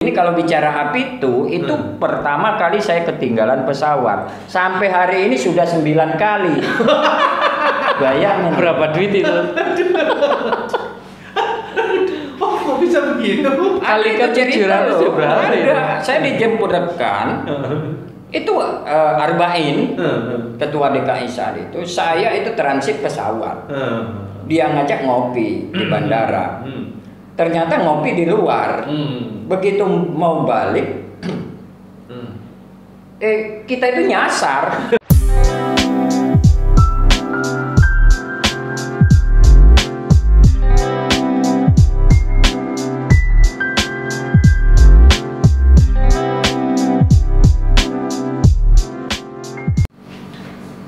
Ini kalau bicara Apitu, itu pertama kali saya ketinggalan pesawat. Sampai hari ini sudah 9 kali. Bayangin. Berapa duit itu? Oh, kok bisa begitu? Kali ke 700 berapa? Ada. Saya dijemput rekan. Itu Arba'in, ketua DKI saat itu. Saya itu transit pesawat. Dia ngajak ngopi di bandara. Ternyata ngopi di luar. Begitu mau balik, kita itu nyasar.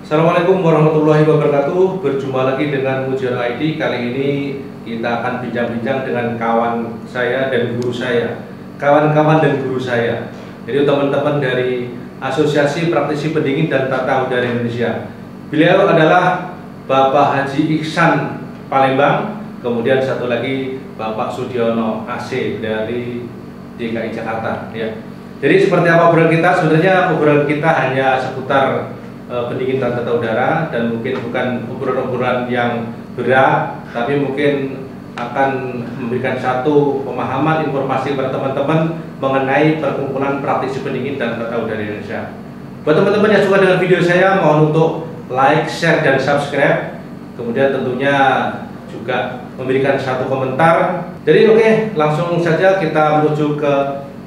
Assalamualaikum warahmatullahi wabarakatuh. Berjumpa lagi dengan Mujiono ID. Kali ini kita akan bincang-bincang dengan kawan saya dan guru saya, kawan-kawan dan guru saya. Jadi teman-teman dari Asosiasi Praktisi Pendingin dan Tata Udara Indonesia. Beliau adalah Bapak Haji Iksan Palembang, kemudian satu lagi Bapak Sudiono AC dari DKI Jakarta. Ya. Jadi seperti apa obrolan kita? Sebenarnya obrolan kita hanya seputar pendingin dan tata udara, dan mungkin bukan obrolan-obrolan yang berat, tapi mungkin akan memberikan satu pemahaman informasi kepada teman-teman mengenai perkumpulan praktisi pendingin dan tata udara Indonesia. Buat teman-teman yang suka dengan video saya, mohon untuk like, share, dan subscribe. Kemudian tentunya juga memberikan satu komentar. Jadi oke, langsung saja kita menuju ke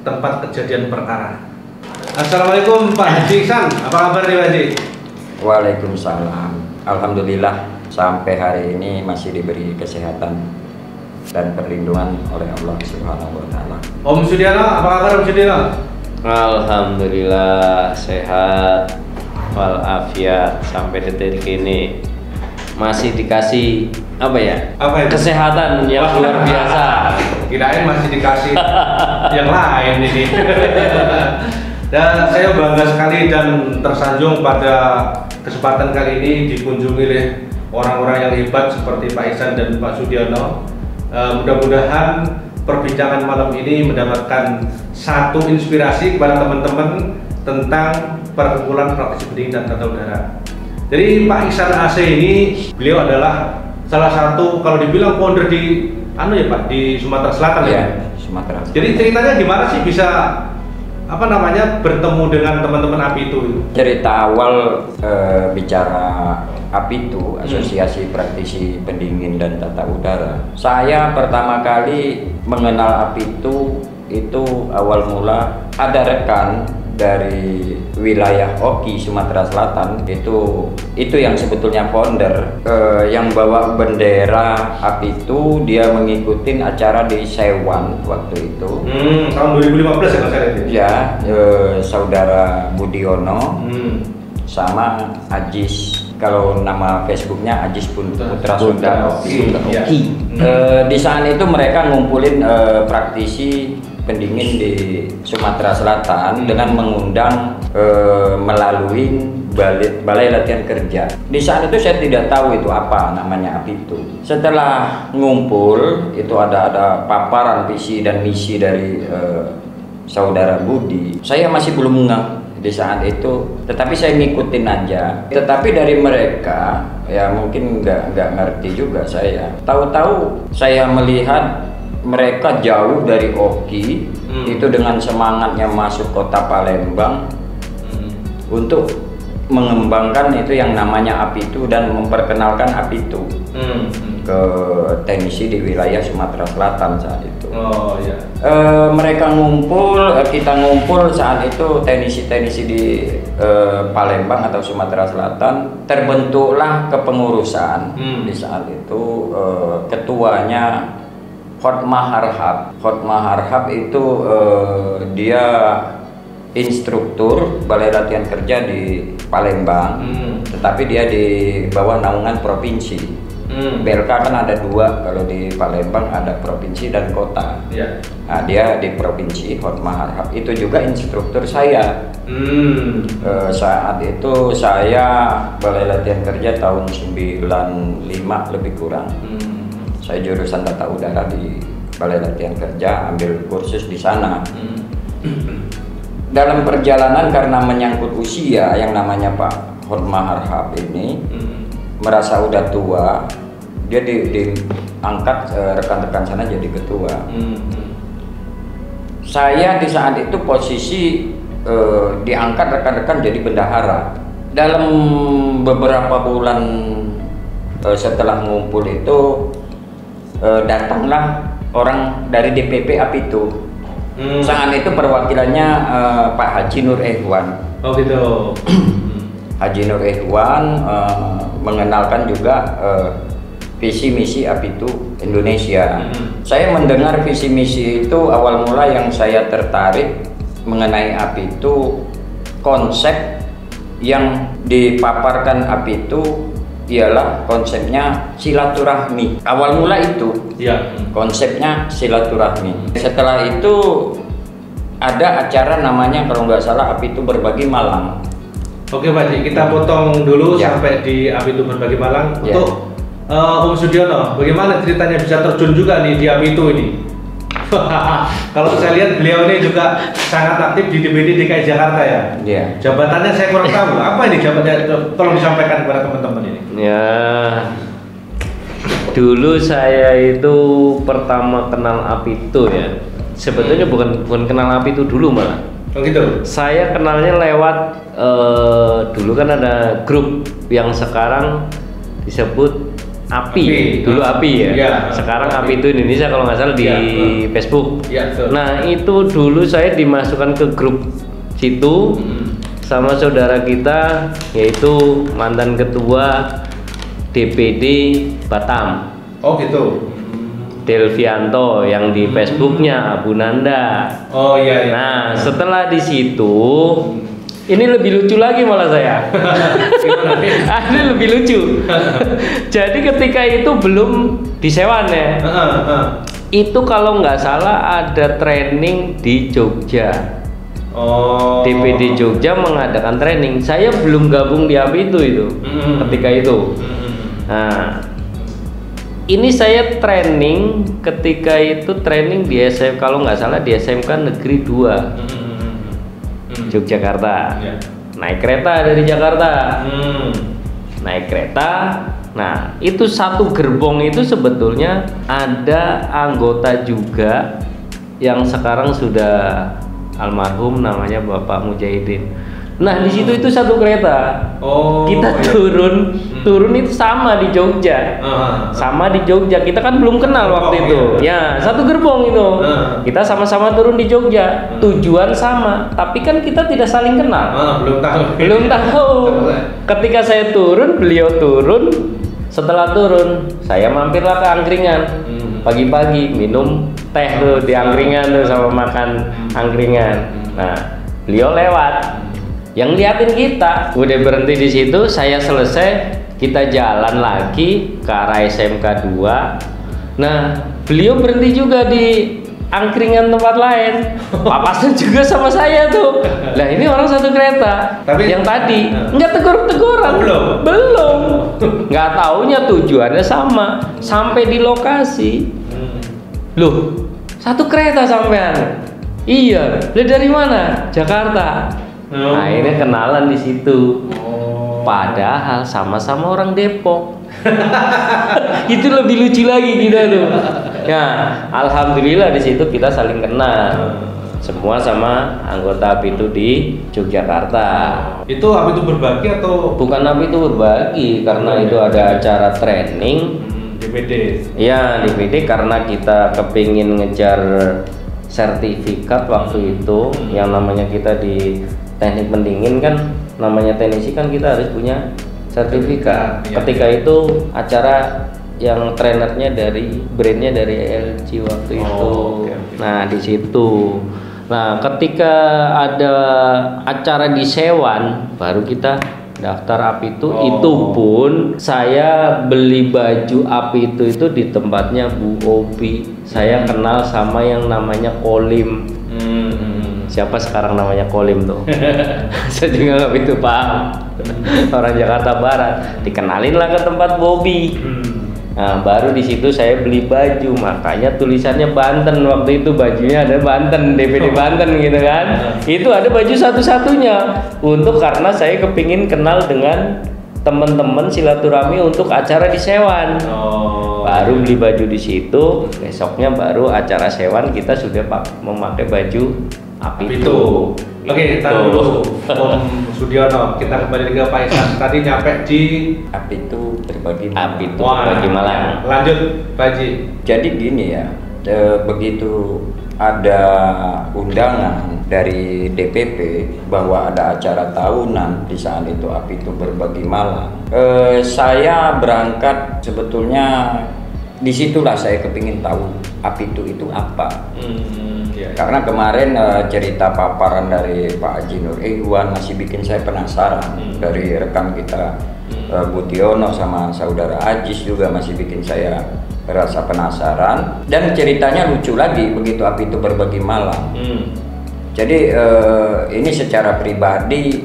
tempat kejadian perkara. Assalamualaikum Pak Haji Iksan, apa kabar nih Pak Haji? Waalaikumsalam. Alhamdulillah sampai hari ini masih diberi kesehatan dan perlindungan oleh Allah Subhanahu wa taala. Om Sudiono, apa kabar Om Sudiono? Alhamdulillah sehat walafiat sampai detik ini masih dikasih apa ya? Apa itu? Kesehatan yang luar biasa. Kirain masih dikasih yang lain ini. Dan saya bangga sekali dan tersanjung pada kesempatan kali ini dikunjungi oleh orang-orang yang hebat seperti Pak Iksan dan Pak Sudiono. Mudah-mudahan perbincangan malam ini mendapatkan satu inspirasi kepada teman-teman tentang perkumpulan praktisi pendingin dan tata udara. Jadi Pak Iksan AC ini, beliau adalah salah satu, kalau dibilang founder di Pak, di Sumatera Selatan ya. Sumatera. Jadi ceritanya gimana sih bisa bertemu dengan teman-teman Apitu? Cerita awal bicara Apitu, Asosiasi Praktisi Pendingin dan Tata Udara. Saya pertama kali mengenal Apitu itu awal mula ada rekan dari wilayah Oki Sumatera Selatan, itu yang sebetulnya founder yang bawa bendera Apitu. Dia mengikuti acara di Sewan waktu itu. Tahun 2015 ya Mas Arif? Ya, saudara Budiono sama Ajis. Kalau nama Facebooknya Ajis Putra Sunda Oki. Di saat itu mereka ngumpulin praktisi pendingin di Sumatera Selatan dengan mengundang melalui balai latihan kerja. Di saat itu saya tidak tahu itu apa namanya Apitu. Setelah ngumpul itu ada paparan visi dan misi dari saudara Budi. Saya masih belum ngeh di saat itu, tetapi saya ngikutin aja. Tetapi dari mereka ya mungkin nggak ngerti juga saya. Tahu-tahu saya melihat mereka jauh dari Oki, itu dengan semangatnya masuk kota Palembang untuk mengembangkan itu yang namanya Apitu dan memperkenalkan Apitu ke teknisi di wilayah Sumatera Selatan saat itu. Oh iya. Mereka ngumpul, kita ngumpul saat itu teknisi-teknisi di Palembang atau Sumatera Selatan. Terbentuklah kepengurusan di saat itu. Ketuanya Hotma Harhab itu dia instruktur balai latihan kerja di Palembang, tetapi dia di bawah naungan provinsi. BLK kan ada dua, kalau di Palembang ada provinsi dan kota. Nah, dia di provinsi, Hotma Harhab itu juga instruktur saya. Saat itu saya balai latihan kerja tahun 95 lebih kurang. Saya jurusan tata udara di balai latihan kerja, ambil kursus di sana. dalam perjalanan karena menyangkut usia yang namanya Pak Hotma Harhab ini merasa udah tua, dia diangkat rekan-rekan sana jadi ketua. Saya di saat itu posisi diangkat rekan-rekan jadi bendahara. Dalam beberapa bulan setelah ngumpul itu datanglah orang dari DPP Apitu. Saat itu perwakilannya Pak Haji Nur Ehwan. Oh gitu. Haji Nur Ehwan mengenalkan juga visi misi Apitu Indonesia. Saya mendengar visi misi itu awal mula yang saya tertarik mengenai Apitu, konsep yang dipaparkan Apitu ialah konsepnya silaturahmi. Awal mula itu konsepnya silaturahmi. Setelah itu ada acara namanya kalau nggak salah Apitu Berbagi Malang. Oke Pak Haji, kita potong dulu sampai di Apitu Berbagi Malang. Untuk Om Sudiono, bagaimana ceritanya bisa terjun juga nih di Apitu ini? Kalau saya lihat beliau ini juga sangat aktif di DPD DKI Jakarta ya. Jabatannya saya kurang tahu. Apa ini jabatannya? Tolong disampaikan kepada teman-teman ini. Ya, dulu saya itu pertama kenal Apitu ya. Sebetulnya bukan kenal Apitu dulu malah. Oh gitu. Saya kenalnya lewat dulu kan ada grup yang sekarang disebut API. Dulu API ya. Sekarang Apitu Indonesia kalau nggak salah di Facebook. Nah itu dulu saya dimasukkan ke grup situ sama saudara kita yaitu mantan ketua DPD Batam. Oh gitu. Delvianto yang di Facebooknya Abu Nanda. Oh iya. Nah setelah di situ ini lebih lucu lagi malah saya. Ini lebih lucu. Jadi ketika itu belum disewan ya. Itu kalau nggak salah ada training di Jogja. DPD Jogja mengadakan training. Saya belum gabung di Apitu itu ketika itu. Nah, ini saya training ketika itu training di SMK kalau nggak salah di SMK Negeri 2 Yogyakarta. Naik kereta dari Jakarta. Naik kereta. Nah, itu satu gerbong itu sebetulnya ada anggota juga yang sekarang sudah almarhum namanya Bapak Mujahidin. Nah, di situ itu satu kereta. Kita turun itu sama di Jogja. Sama di Jogja. Kita kan belum kenal waktu itu. Ya, satu gerbong itu. Kita sama-sama turun di Jogja. Tujuan sama, tapi kan kita tidak saling kenal. Belum tahu. Ketika saya turun, beliau turun. Setelah turun, saya mampirlah ke angkringan. Pagi-pagi minum teh tuh di angkringan tuh sama makan angkringan. Nah, beliau lewat. Yang liatin kita udah berhenti di situ, saya selesai, kita jalan lagi ke arah SMK 2. Nah, beliau berhenti juga di angkringan tempat lain. Papasan juga sama saya tuh. Lah ini orang satu kereta. Tapi yang tadi nggak tegur-teguran. Belum. Nggak taunya tujuannya sama. Sampai di lokasi. Loh, satu kereta sampean. Iya. Lah dari mana? Jakarta. Nah ini kenalan di situ. Padahal sama-sama orang Depok. Itu lebih lucu lagi kita tuh. Ya, alhamdulillah di situ kita saling kenal. Semua sama anggota Apitu di Yogyakarta. Itu Apitu Berbagi atau bukan Apitu Berbagi karena itu ada acara training DPD. Iya, DPD karena kita kepingin ngejar sertifikat waktu itu yang namanya kita di teknik pendingin kan namanya teknisi kan kita harus punya sertifikat. Ketika itu acara yang trainernya dari brandnya dari LG waktu itu. Nah di situ. Nah ketika ada acara di Sewan baru kita daftar Apitu. Itu pun saya beli baju Apitu itu di tempatnya Bu Obi. Saya kenal sama yang namanya Kolim. Siapa sekarang namanya Kolim tuh? Saya juga nggak begitu paham. Orang Jakarta Barat. Dikenalin lah ke tempat Bobby. Nah, baru di situ saya beli baju, makanya tulisannya Banten waktu itu, bajunya ada Banten, DPD Banten gitu kan. Itu ada baju satu-satunya karena saya kepingin kenal dengan teman-teman silaturahmi untuk acara di Sewan. Baru beli baju di situ, besoknya baru acara Sewan kita sudah memakai baju Apitu. Oke, tahan dulu Om Sudiono, kita kembali ke Pak Ihsan. Tadi nyampe di Apitu berbagi Apitu berbagi Malang. Lanjut Pak Haji. Jadi gini ya, begitu ada undangan dari DPP bahwa ada acara tahunan di saat itu Apitu berbagi Malang, saya berangkat sebetulnya disitulah saya kepingin tahu Apitu itu apa. Karena kemarin cerita paparan dari Pak Haji Nur Ihwan masih bikin saya penasaran. Dari rekan kita Budiono sama saudara Ajis juga masih bikin saya rasa penasaran. Dan ceritanya lucu lagi begitu Apitu berbagi Malang. Jadi ini secara pribadi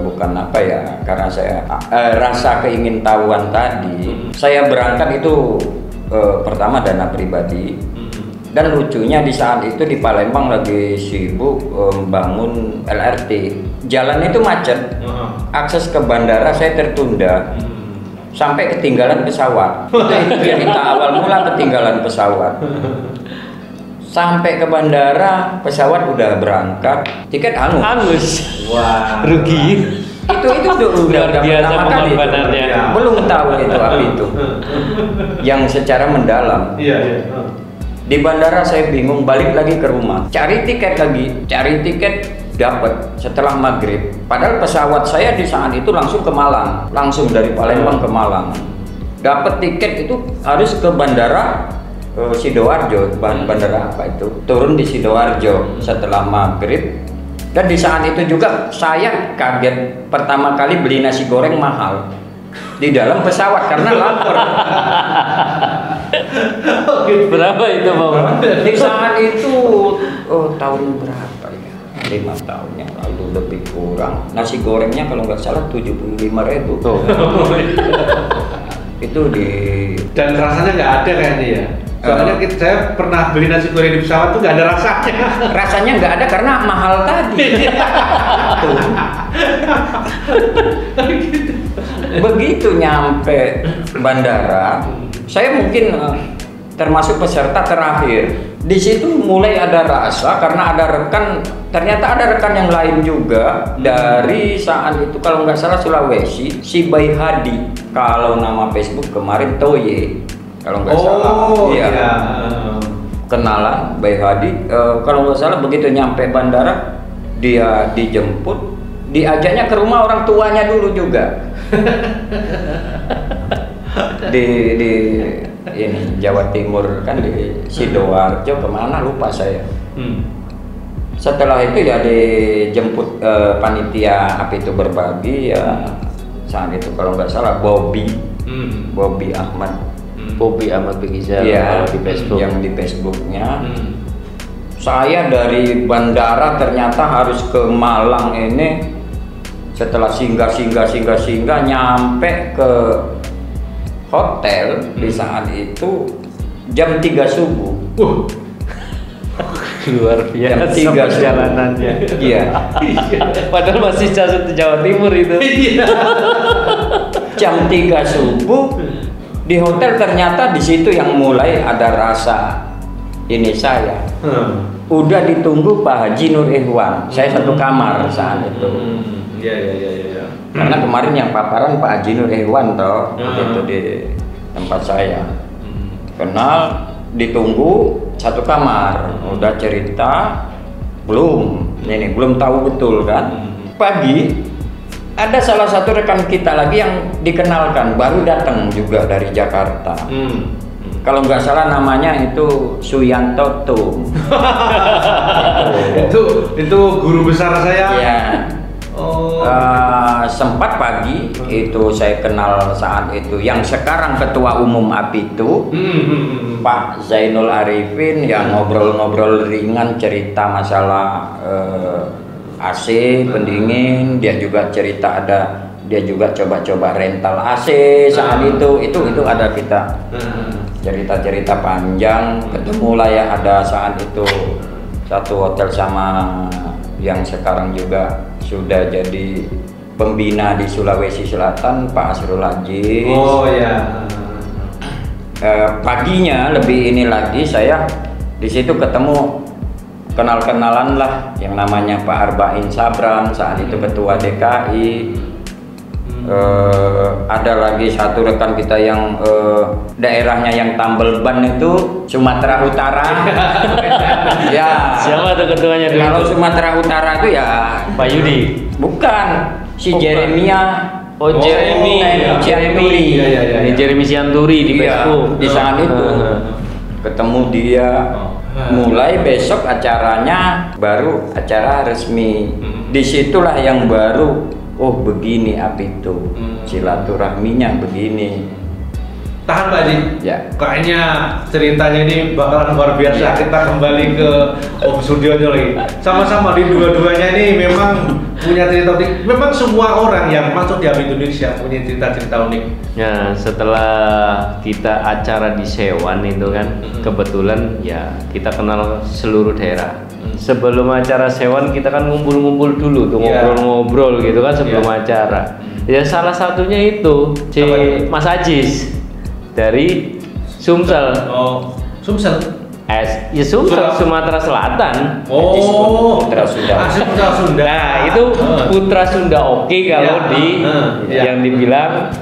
bukan apa ya, karena saya rasa keingintahuan tadi. Saya berangkat itu pertama dana pribadi. Dan lucunya di saat itu di Palembang lagi sibuk membangun LRT. Jalan itu macet, akses ke bandara saya tertunda, sampai ketinggalan pesawat. Itu cerita awal mula ketinggalan pesawat. Sampai ke bandara, pesawat udah berangkat, tiket hangus. Wah, rugi. Itu udah biasa pengorbanannya. Belum tahu itu Apitu yang secara mendalam. Iya. Di bandara saya bingung, balik lagi ke rumah, cari tiket dapat setelah maghrib. Padahal pesawat saya di saat itu langsung ke Malang, langsung dari Palembang ke Malang. Dapat tiket itu harus ke bandara Sidoarjo, bandara apa itu? Turun di Sidoarjo setelah maghrib. Dan di saat itu juga saya kaget pertama kali beli nasi goreng mahal di dalam pesawat karena lapar. Berapa itu Bang? Di saat itu tahun berapa ya? 5 tahun yang lalu lebih kurang. Nasi gorengnya kalau nggak salah 75.000. Itu di. Dan rasanya nggak ada kayaknya ya. Soalnya saya pernah beli nasi goreng di pesawat tuh nggak ada rasanya. Rasanya nggak ada karena mahal tadi. Begitu nyampe bandara, saya mungkin termasuk peserta terakhir. Di situ mulai ada rasa karena ada rekan, ternyata ada rekan yang lain juga dari saat itu kalau nggak salah Sulawesi, si Bayi Hadi. Kalau nama Facebook kemarin Toye, kalau nggak salah. Iya. Kenalan Bayi Hadi. Kalau nggak salah begitu nyampe bandara, dia dijemput, diajaknya ke rumah orang tuanya dulu juga. di ini Jawa Timur kan, di Sidoarjo kemana lupa saya. Setelah itu ya dijemput panitia Apitu berbagi ya, saat itu kalau nggak salah Bobby Ahmad Begizal ya, di Facebook. Yang di Facebooknya. Saya dari bandara ternyata harus ke Malang ini. Setelah singgah nyampe ke hotel di saat itu jam 3 subuh. Luar biasa jam 3 perjalanannya. Iya. Padahal masih satu Jawa Timur itu. Jam 3 subuh di hotel, ternyata di situ yang mulai ada rasa ini saya. Udah ditunggu Pak Haji Nur Ihwan. Saya satu kamar saat itu. Iya. Karena kemarin yang paparan Pak Haji Nur Ihwan toh, itu di tempat saya. Kenal, ditunggu satu kamar. Udah cerita, belum tahu betul kan. Pagi ada salah satu rekan kita lagi yang dikenalkan, baru datang juga dari Jakarta. Kalau nggak salah namanya itu Suyanto Tum. itu guru besar saya. Ya. Sempat pagi itu saya kenal saat itu yang sekarang ketua umum Apitu, Pak Zainul Arifin, yang ngobrol-ngobrol ringan cerita masalah AC pendingin. Dia juga cerita ada dia juga coba-coba rental AC saat itu ada kita cerita-cerita panjang, ketemu lah ya, ada saat itu satu hotel sama yang sekarang juga sudah jadi pembina di Sulawesi Selatan, Pak Asrul Aziz. Oh ya. Paginya lebih ini lagi, saya di situ ketemu kenal-kenalan lah yang namanya Pak Arbain Sabran, saat itu ketua DKI. Ada lagi satu rekan kita yang daerahnya yang tambel ban itu Sumatera Utara. Ya. Siapa tuh ketuanya dulu? Kalau Sumatera Utara itu ya Pak Yudi. bukan si Jeremia. Jeremy. Ini Jeremy Sianturi di Facebook. Di saat itu ketemu dia. Mulai besok acaranya baru acara resmi. Disitulah yang baru. Oh begini itu silaturahminya begini. Tahan Pak Haji. Ya. Kayaknya ceritanya ini bakalan luar biasa. Ya. Kita kembali ke Om Sudiono lagi. Sama-sama di dua-duanya ini memang punya cerita unik. Memang semua orang yang masuk di Api Indonesia punya cerita-cerita unik. Ya, setelah kita acara di Sewan itu kan, kebetulan ya kita kenal seluruh daerah. Sebelum acara Sewan kita kan ngumpul-ngumpul dulu tuh, ngobrol-ngobrol gitu kan sebelum acara. Ya salah satunya itu si Mas Ajis dari Sumsel. Oh, Sumsel. Ya Sumsel, Sumatera Selatan. Oh, Putra Sunda. Putra Sunda. Nah, itu Putra Sunda oke kalau yang dibilang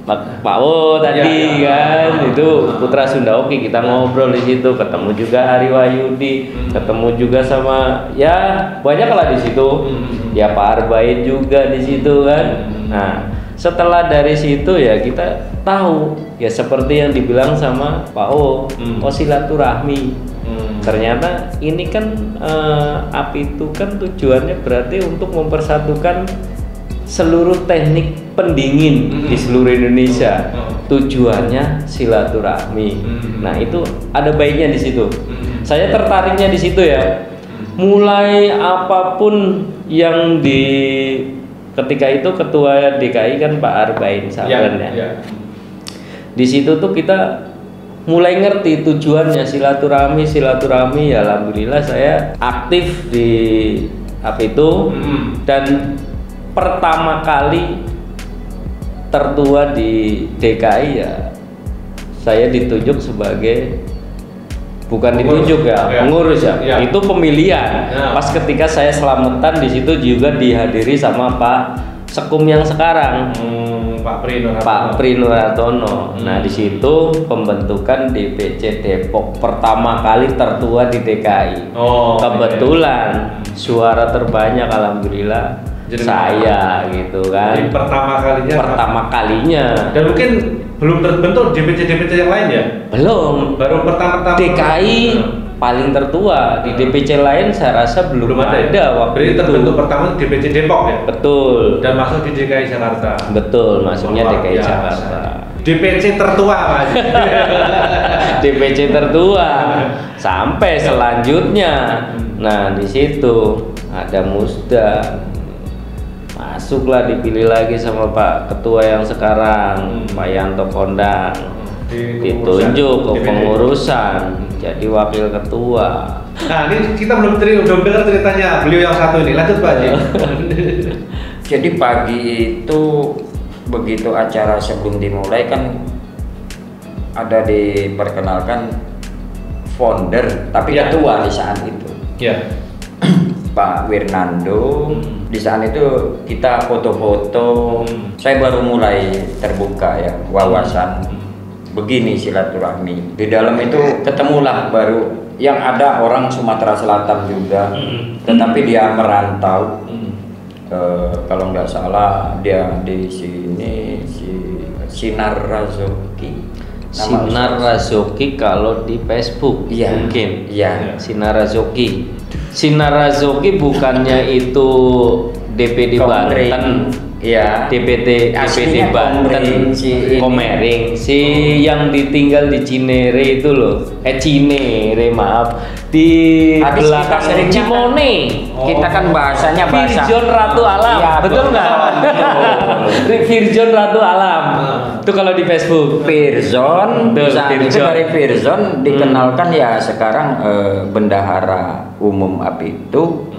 Pak O tadi kan itu Putra Sunda oke, kita ngobrol di situ, ketemu juga Ari Wahyudi, ketemu juga sama ya banyak lah di situ. Ya Pak Arbain juga di situ kan. Nah, setelah dari situ ya kita tahu ya seperti yang dibilang sama Pak O, silaturahmi. Ternyata ini kan API itu kan tujuannya berarti untuk mempersatukan seluruh teknik pendingin di seluruh Indonesia. Tujuannya silaturahmi. Nah, itu ada baiknya di situ. Saya tertariknya di situ ya. Mulai apapun yang ketika itu ketua DKI kan Pak Arbain Sabran ya. Di situ tuh kita mulai ngerti tujuannya silaturahmi ya. Alhamdulillah saya aktif di itu dan pertama kali tertua di DKI ya saya ditunjuk sebagai pengurus ya. Itu pemilihan. Pas ketika saya selamatan di situ juga dihadiri sama Pak Sekum yang sekarang, Pak Pri Nuratono. Nah, di situ pembentukan DPC Depok pertama kali tertua di DKI. Kebetulan suara terbanyak alhamdulillah saya gitu kan. Jadi pertama kalinya. Dan mungkin belum terbentuk DPC yang lain ya? Belum. Baru pertama-tama DKI paling tertua. Di DPC lain saya rasa belum ada waktu Berarti itu. terbentuk pertama DPC Depok ya? Betul. Dan masuk di DKI Jakarta. Betul, masuknya DKI Jakarta. DPC tertua Pak. DPC tertua. Sampai selanjutnya. Nah, di situ ada Musda. Masuklah, dipilih lagi sama Pak Ketua yang sekarang, Pak Yanto Kondang, ditunjuk ke pengurusan jadi wakil ketua. Nah, ini kita belum dengar ceritanya beliau yang satu ini. Lanjut Pak Haji. Jadi pagi itu begitu acara sebelum dimulai kan ada diperkenalkan founder tapi ketua di saat itu. Pak Wirnando. Di saat itu kita foto-foto. Saya baru mulai terbuka ya wawasan. Begini silaturahmi. Di dalam itu ketemulah baru yang ada orang Sumatera Selatan juga, tetapi dia merantau. Kalau nggak salah dia di sini Sinar Razoki. Sinar Razoki kalau di Facebook mungkin. Iya. Sinar Razoki bukannya itu DPD Banten. Iya. DPD Banten, Komering, si yang ditinggal di Cinere itu loh, Cinere maaf, di belakang Cimone. Kita kan bahasanya bahasa Virjon Ratu Alam, ya, betul nggak? Virjon Ratu Alam, itu kalau di Facebook. Virzon, itu dari Virzon dikenalkan ya sekarang bendahara umum Apitu,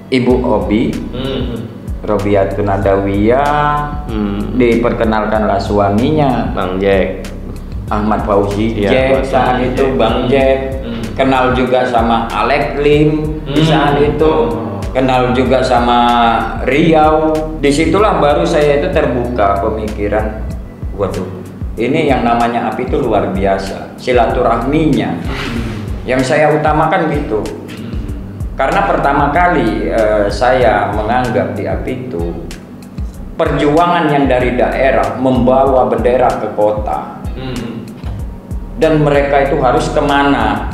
Ibu Obi. Robiatun Adawiyah, diperkenalkanlah suaminya Bang Jack, Ahmad Fauzi, ya, Jack saat itu Bang Jack, kenal juga sama Alek Lim di saat itu, kenal juga sama Riau. Disitulah baru saya itu terbuka pemikiran, waduh, ini yang namanya api itu luar biasa, silaturahminya, yang saya utamakan gitu. Karena pertama kali saya menganggap di Apitu perjuangan yang dari daerah membawa bendera ke kota, dan mereka itu harus kemana.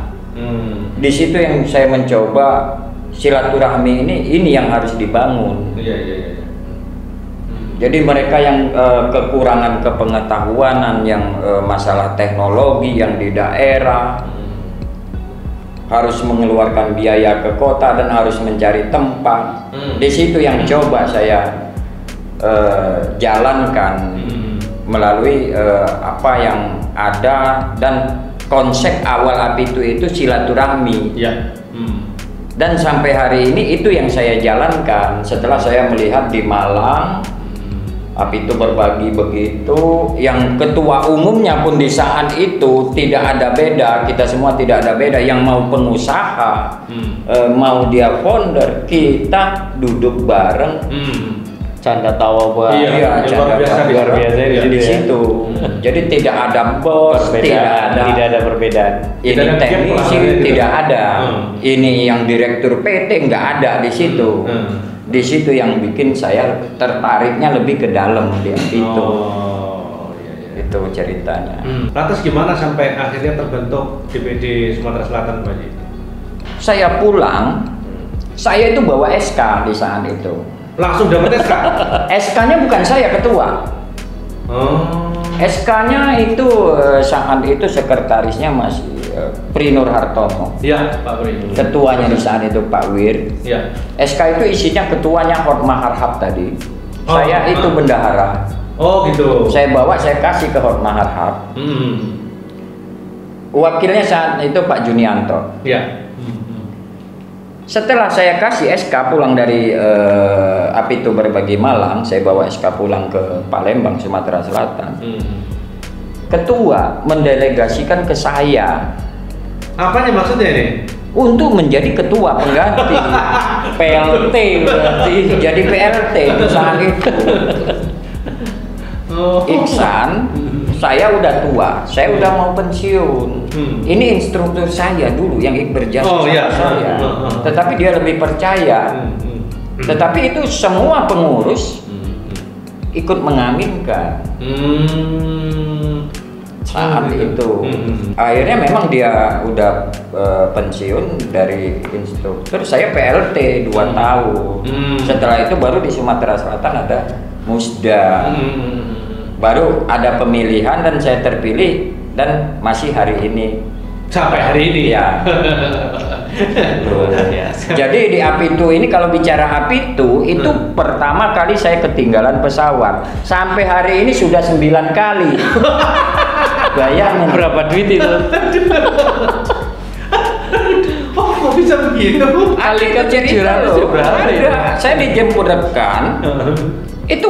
Di situ yang saya mencoba silaturahmi ini yang harus dibangun. Jadi mereka yang kekurangan kepengetahuanan yang masalah teknologi yang di daerah, harus mengeluarkan biaya ke kota dan harus mencari tempat. Di situ yang coba saya jalankan melalui apa yang ada, dan konsep awal Apitu itu silaturahmi. Dan sampai hari ini itu yang saya jalankan setelah saya melihat di Malang Apitu berbagi begitu, yang ketua umumnya pun di saat itu tidak ada beda, kita semua tidak ada beda, yang mau pengusaha, mau dia founder, kita duduk bareng, canda tawa buat luar biasa di situ. Jadi tidak ada bos, tidak ada perbedaan. Ini teknisi tidak ada, ini yang direktur PT nggak ada di situ. Di situ yang bikin saya tertariknya lebih ke dalam di Apitu. Itu ceritanya. Lantas gimana sampai akhirnya terbentuk DPD Sumatera Selatan, Pak Haji? Saya pulang, saya itu bawa SK di saat itu. Langsung dapat SK? SK-nya bukan saya ketua. SK-nya itu saat itu sekretarisnya masih Prinur Hartono. Iya, Pak Pri. Ketuanya di saat itu Pak Wir. Iya. SK itu isinya ketuanya Hotma Harhab tadi. Saya itu bendahara. Oh gitu. Saya bawa, saya kasih ke Hotma Harhab. Wakilnya saat itu Pak Junianto. Iya. Setelah saya kasih SK pulang dari Apitu Berbagi Malang, saya bawa SK pulang ke Palembang, Sumatera Selatan. Ketua mendelegasikan ke saya. Apanya maksudnya ini? Untuk menjadi ketua pengganti. PLT berarti, jadi PLT itu saat itu. Iksan, saya udah tua, saya udah mau pensiun. Ini instruktur saya dulu yang berjasa sama saya. Tetapi dia lebih percaya. Tetapi itu semua pengurus ikut mengaminkan. Saat itu akhirnya memang dia udah pensiun dari instruktur, saya PLT 2 tahun. Setelah itu baru di Sumatera Selatan ada Musda, baru ada pemilihan dan saya terpilih, dan masih hari ini sampai hari ini ya. Jadi di Apitu ini, kalau bicara Apitu itu pertama kali saya ketinggalan pesawat, sampai hari ini sudah 9 kali. Bayangin berapa duit itu? Oh, kok bisa begitu? Kalikan 700 berapa ya? Saya dijemput rekan itu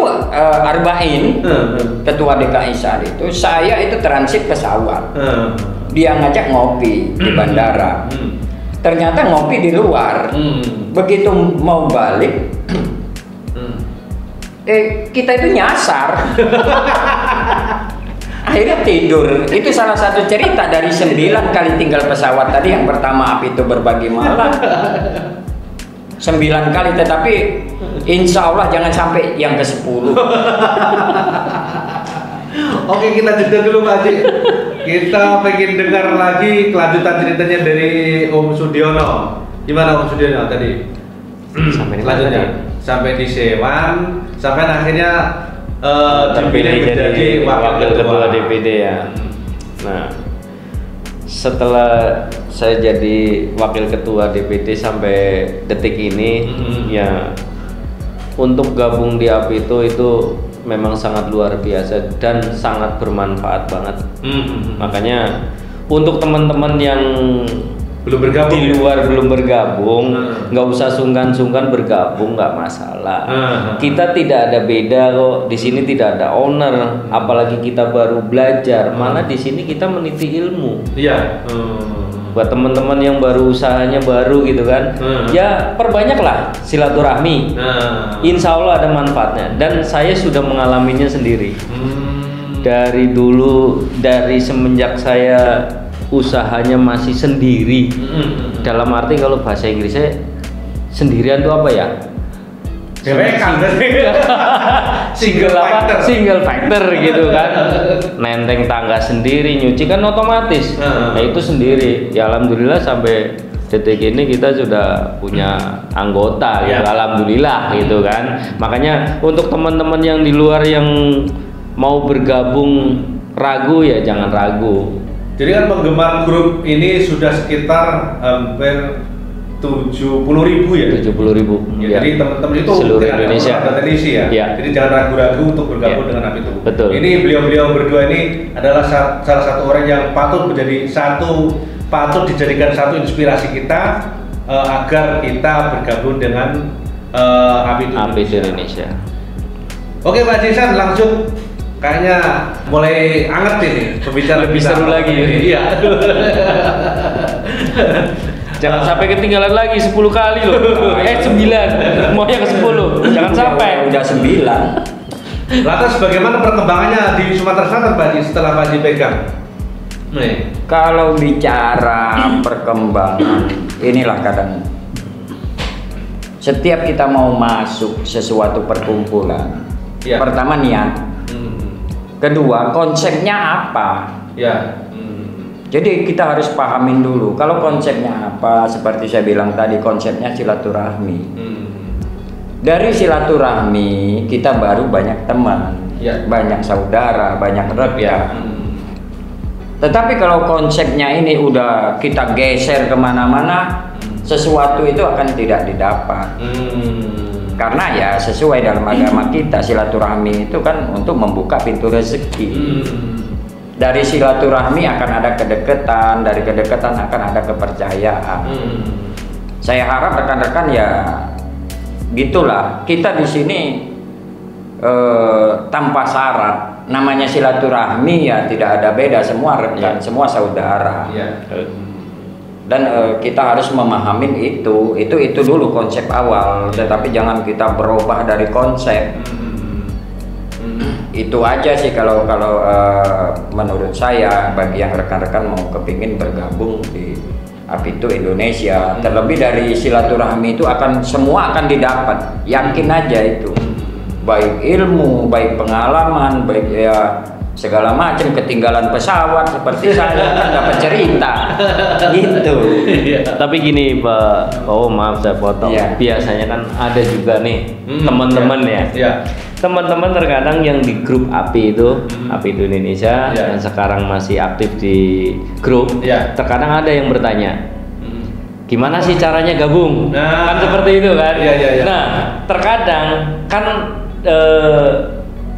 Arba'in, ketua DKI saat itu. Saya itu transit pesawat, dia ngajak ngopi di bandara. Ternyata ngopi di luar. Begitu mau balik, kita itu nyasar. Akhirnya tidur. Itu salah satu cerita dari 9 kali tinggal pesawat tadi. Yang pertama Apitu Berbagi Malang 9 kali, tetapi insya Allah jangan sampai yang ke-10. Oke, kita jeda dulu Pak Haji. Kita pengen dengar lagi kelanjutan ceritanya dari Om Sudiono. Gimana Om Sudiono tadi? Sampai selanjutnya sampai di Sewan, sampai akhirnya terpilih jadi wakil ketua DPD ya. Nah, setelah saya jadi wakil ketua DPD sampai detik ini, ya untuk gabung di Apito itu memang sangat luar biasa dan sangat bermanfaat banget. Makanya untuk teman-teman yang belum bergabung di luar belum bergabung, nggak usah sungkan-sungkan bergabung, nggak masalah. Kita tidak ada beda kok, di sini tidak ada owner, apalagi kita baru belajar, malah di sini kita meniti ilmu. Iya. Buat teman-teman yang baru usahanya baru gitu kan, ya perbanyaklah silaturahmi. Insya Allah ada manfaatnya dan saya sudah mengalaminya sendiri. Dari dulu, dari semenjak saya usahanya masih sendiri, dalam arti kalau bahasa Inggrisnya sendirian itu apa ya? Single factor gitu kan, nenteng tangga sendiri, nyuci kan otomatis. Nah itu sendiri. Ya alhamdulillah sampai detik ini kita sudah punya anggota, gitu. Alhamdulillah gitu kan. Makanya untuk teman-teman yang di luar yang mau bergabung ragu ya jangan ragu. Jadi kan penggemar grup ini sudah sekitar hampir 70.000 ya? 70.000 ya. Jadi teman-teman itu seluruh Indonesia ya. Jadi jangan ragu-ragu untuk bergabung dengan Apito. Betul. Ini beliau-beliau berdua ini adalah salah satu orang yang patut dijadikan satu inspirasi kita agar kita bergabung dengan Apito Indonesia. Oke Pak Jason, langsung kayaknya mulai anget ini pembicaraan lebih seru lagi. Iya. Jangan sampai ketinggalan lagi 10 kali loh. 9. Mau yang ke 10. Jangan sampai. Udah 9. Lantas bagaimana perkembangannya di Sumatera Selatan Pak Haji setelah Pak Haji pegang? Kalau bicara perkembangan, inilah kadang setiap kita mau masuk sesuatu perkumpulan, pertama niat. Kedua, konsepnya apa? Ya. Jadi kita harus pahamin dulu. Kalau konsepnya apa, seperti saya bilang tadi, konsepnya silaturahmi. Dari silaturahmi kita baru banyak teman, banyak saudara, banyak rekan. Tetapi kalau konsepnya ini udah kita geser kemana-mana, sesuatu itu akan tidak didapat. Karena ya sesuai dalam agama kita, silaturahmi itu kan untuk membuka pintu rezeki. Dari silaturahmi akan ada kedekatan, dari kedekatan akan ada kepercayaan. Saya harap rekan-rekan ya gitulah. Kita di sini tanpa syarat, namanya silaturahmi ya tidak ada beda, semua rekan, semua saudara. Dan kita harus memahami itu dulu konsep awal, tetapi jangan kita berubah dari konsep. Itu aja sih kalau menurut saya, bagi yang rekan-rekan mau kepingin bergabung di Apito Indonesia, terlebih dari silaturahmi itu semua akan didapat, yakin aja itu, baik ilmu, baik pengalaman, baik ya segala macam, ketinggalan pesawat seperti saya kan dapat cerita gitu. Tapi gini Pak, maaf saya potong. Biasanya kan ada juga nih teman-teman teman-teman terkadang yang di grup API itu Apito Indonesia yang sekarang masih aktif di grup, terkadang ada yang bertanya gimana sih caranya gabung, kan seperti itu kan. Nah terkadang kan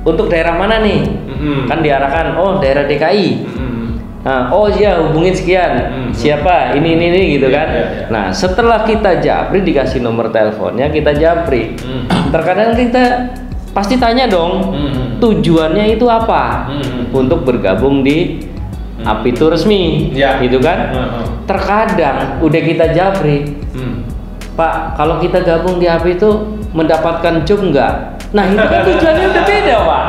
untuk daerah mana nih? Kan diarahkan, oh daerah DKI. Nah, oh iya hubungin sekian. Siapa? Ini gitu kan. Nah, setelah kita japri, dikasih nomor teleponnya, kita japri. Terkadang kita pasti tanya dong, tujuannya itu apa? Untuk bergabung di Apito resmi, gitu kan? Terkadang udah kita japri, Pak, kalau kita gabung di Apito mendapatkan job enggak? Nah itu kan tujuannya udah beda Pak,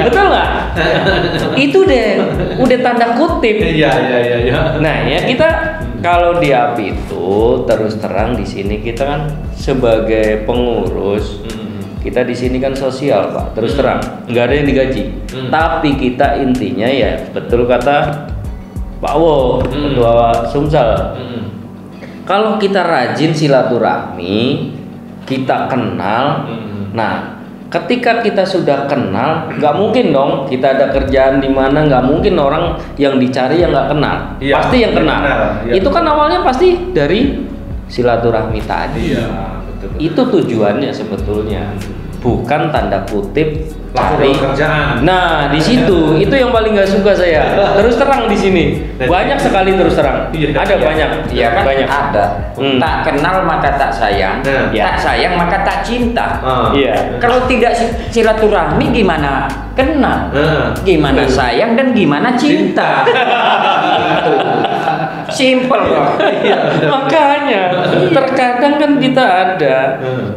betul nggak? Itu udah tanda kutip. Nah ya kita kalau di Apito terus terang di sini kita kan sebagai pengurus, kita di sini kan sosial Pak, terus terang nggak ada yang digaji. Tapi kita intinya ya betul kata Pak Wo, Ketua Sumsel. Kalau kita rajin silaturahmi, kita kenal. Nah, ketika kita sudah kenal, nggak mungkin dong kita ada kerjaan di mana, nggak mungkin orang yang dicari yang nggak kenal. Iya, pasti yang kenal. Iya. Itu kan awalnya pasti dari silaturahmi tadi. Iya, betul. Itu tujuannya sebetulnya, bukan tanda kutip cari kerjaan. Nah, di situ itu yang paling nggak suka saya. Terus terang di sini banyak sekali terus terang. Ada banyak. Iya kan? Banyak. Ada. Tak kenal maka tak sayang. Tak sayang maka tak cinta. Iya. Kalau tidak silaturahmi gimana kenal? Gimana sayang dan gimana cinta? Simple kok. Makanya terkadang kan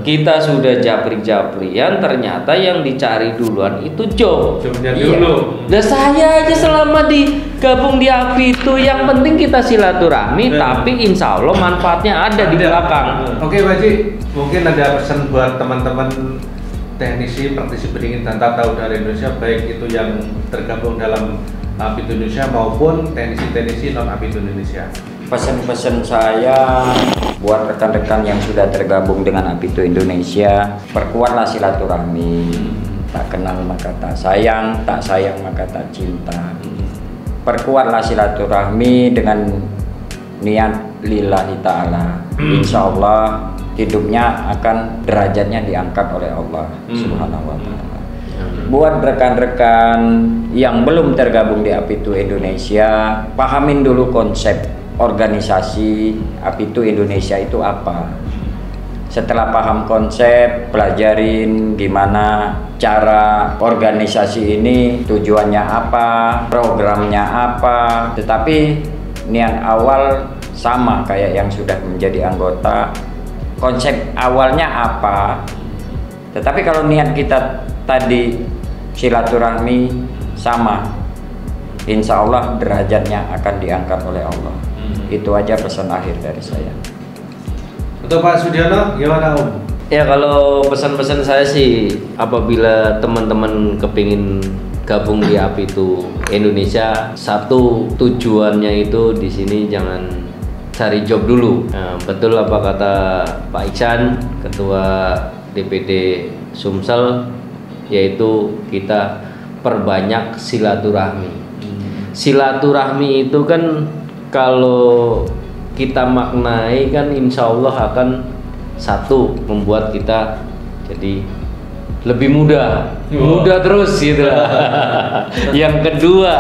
kita sudah japri-japrian, ternyata yang dicari duluan itu job. Dulu. Dan saya aja selama digabung di API itu yang penting kita silaturahmi, tapi insya Allah manfaatnya ada di belakang. Oke Pak Haji, mungkin ada pesan buat teman-teman teknisi praktisi pendingin dan tata udara Indonesia, baik itu yang tergabung dalam API Indonesia maupun teknisi-teknisi non API Indonesia. Pesan-pesan saya buat rekan-rekan yang sudah tergabung dengan API Indonesia, perkuatlah silaturahmi. Tak kenal maka tak sayang maka tak cinta. Perkuatlah silaturahmi dengan niat lillahi ta'ala. Insya Allah hidupnya akan derajatnya diangkat oleh Allah Subhanahu wa ta'ala. Buat rekan-rekan yang belum tergabung di APITU Indonesia, pahamin dulu konsep organisasi APITU Indonesia itu apa. Setelah paham konsep, pelajarin gimana cara organisasi ini, tujuannya apa, programnya apa. Tetapi niat awal sama kayak yang sudah menjadi anggota. Konsep awalnya apa, tetapi kalau niat kita tadi silaturahmi sama, insya Allah derajatnya akan diangkat oleh Allah. Itu aja pesan akhir dari saya. Untuk Pak Sudiono, gimana Om? Ya, kalau pesan-pesan saya sih, apabila teman-teman kepingin gabung di APITU Indonesia, satu tujuannya itu di sini jangan cari job dulu. Nah, betul apa kata Pak Iksan, Ketua DPD Sumsel, yaitu kita perbanyak silaturahmi. Silaturahmi itu kan kalau kita maknai kan insya Allah akan satu, membuat kita jadi lebih mudah terus gitu lah. Yang kedua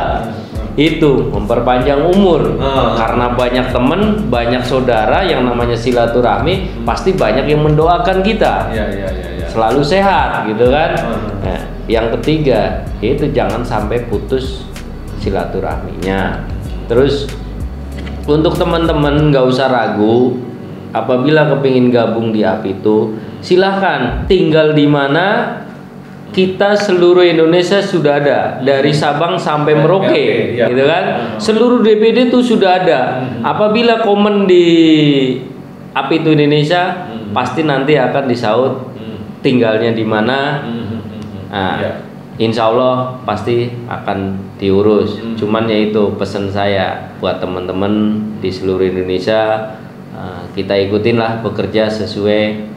itu memperpanjang umur, karena banyak teman, banyak saudara yang namanya silaturahmi, pasti banyak yang mendoakan kita selalu sehat gitu kan. Nah, yang ketiga itu jangan sampai putus silaturahminya. Terus untuk teman-teman nggak usah ragu, apabila kepingin gabung di APITU, silahkan tinggal di mana. Kita seluruh Indonesia sudah ada, dari Sabang sampai Merauke, gitu kan? Seluruh DPD itu sudah ada. Apabila komen di APITU Indonesia, pasti nanti akan disaut tinggalnya di mana. Nah, insya Allah pasti akan diurus. Cuman yaitu pesan saya buat teman-teman di seluruh Indonesia, kita ikutinlah bekerja sesuai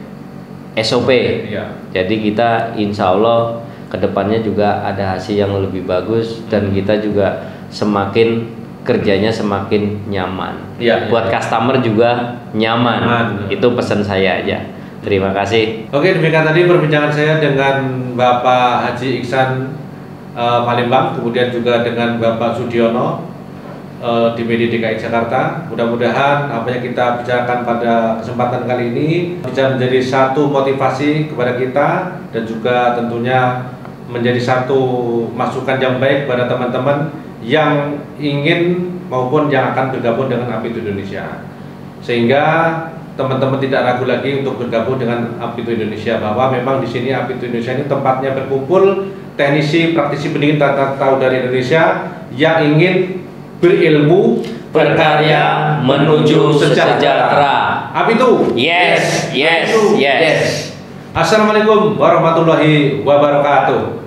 SOP. Jadi kita insya Allah kedepannya juga ada hasil yang lebih bagus, dan kita juga semakin kerjanya semakin nyaman. Buat customer juga nyaman. Itu pesan saya aja. Terima kasih. Oke, demikian tadi perbincangan saya dengan Bapak Haji Iksan Palembang, kemudian juga dengan Bapak Sudiono DPD DKI Jakarta. Mudah-mudahan apa yang kita bicarakan pada kesempatan kali ini bisa menjadi satu motivasi kepada kita, dan juga tentunya menjadi satu masukan yang baik pada teman-teman yang ingin maupun yang akan bergabung dengan APITU Indonesia, sehingga teman-teman tidak ragu lagi untuk bergabung dengan APITU Indonesia, bahwa memang di sini APITU Indonesia ini tempatnya berkumpul teknisi praktisi pendingin tata udara Indonesia yang ingin berilmu, berkarya menuju sejahtera. APITU. Yes. Assalamualaikum warahmatullahi wabarakatuh.